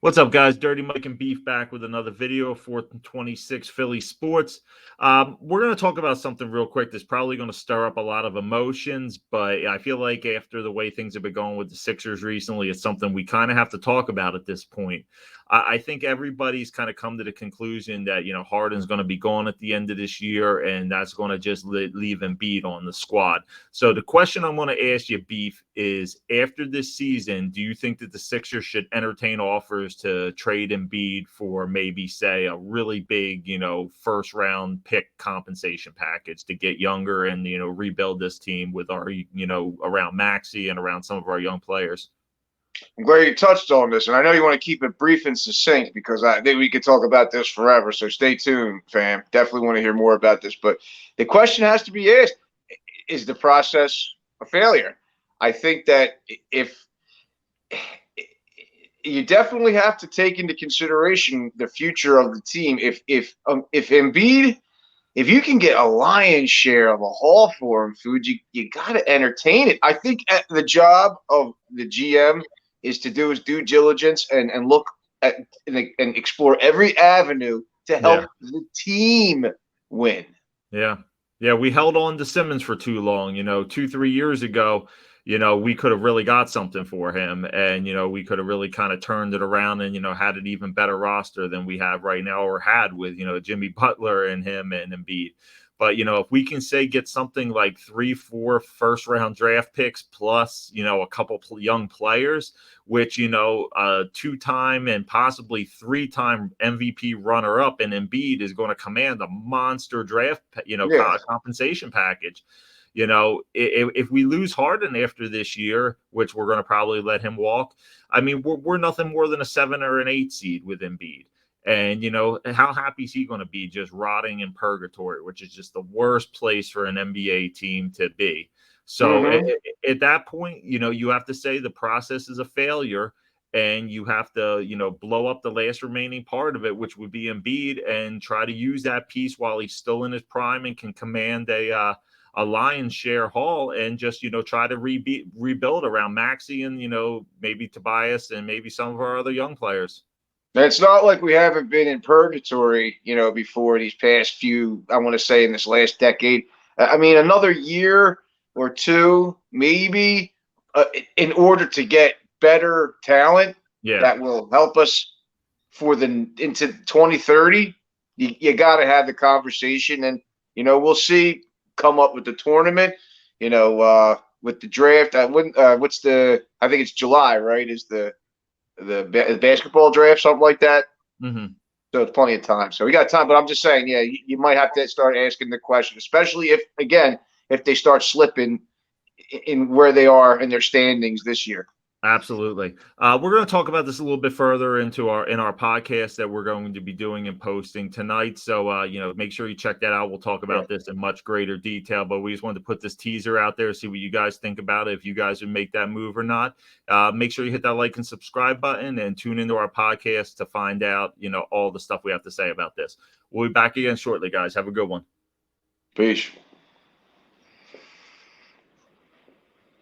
What's up, guys? Dirty Mike and Beef back with another video, 4th and 26 Philly Sports. We're going to talk about something real quick that's probably going to stir up a lot of emotions, but I feel like after the way things have been going with the Sixers recently, it's something we kind of have to talk about at this point. I think everybody's kind of come to the conclusion that, Harden's going to be gone at the end of this year, and that's going to just leave Embiid on the squad. So the question I'm going to ask you, Beef, is after this season, do you think that the Sixers should entertain offers to trade Embiid for maybe, say, a really big, first round pick compensation package to get younger and, rebuild this team with our, around Maxey and around some of our young players? I'm glad you touched on this, and I know you want to keep it brief and succinct because I think we could talk about this forever. So stay tuned, fam. Definitely want to hear more about this. But the question has to be asked: is the process a failure? I think that if you definitely have to take into consideration the future of the team. If Embiid, if you can get a lion's share of a haul for him, food, you got to entertain it. I think the job of the GM is to do his due diligence and look at and explore every avenue to help the team win. Yeah. Yeah, we held on to Simmons for too long. 2-3 years ago, we could have really got something for him, and we could have really kind of turned it around and had an even better roster than we have right now, or had with Jimmy Butler and him and Embiid. But if we can say get something like 3-4 first round draft picks plus a couple young players, which a 2-time and possibly 3-time MVP runner up, and Embiid is going to command a monster draft compensation package. If we lose Harden after this year, which we're going to probably let him walk, I mean, we're nothing more than a 7 or an 8 seed with Embiid. And, how happy is he going to be just rotting in purgatory, which is just the worst place for an NBA team to be. So at that point, you have to say the process is a failure, and you have to, blow up the last remaining part of it, which would be Embiid, and try to use that piece while he's still in his prime and can command a lion's share haul, and just, try to rebuild around Maxey and, maybe Tobias and maybe some of our other young players. It's not like we haven't been in purgatory, before these past few, I want to say in this last decade. I mean, another year or two, maybe, in order to get better talent that will help us for into 2030. You got to have the conversation, and, we'll see come up with the tournament, with the draft. I think it's July, right? Is the basketball draft, something like that. So it's plenty of time. So we got time, but I'm just saying, you might have to start asking the question, especially if they start slipping in where they are in their standings this year. Absolutely. We're going to talk about this a little bit further in our podcast that we're going to be doing and posting tonight. So, make sure you check that out. We'll talk about this in much greater detail, but we just wanted to put this teaser out there, see what you guys think about it, if you guys would make that move or not. Make sure you hit that like and subscribe button and tune into our podcast to find out, all the stuff we have to say about this. We'll be back again shortly, guys. Have a good one. Peace.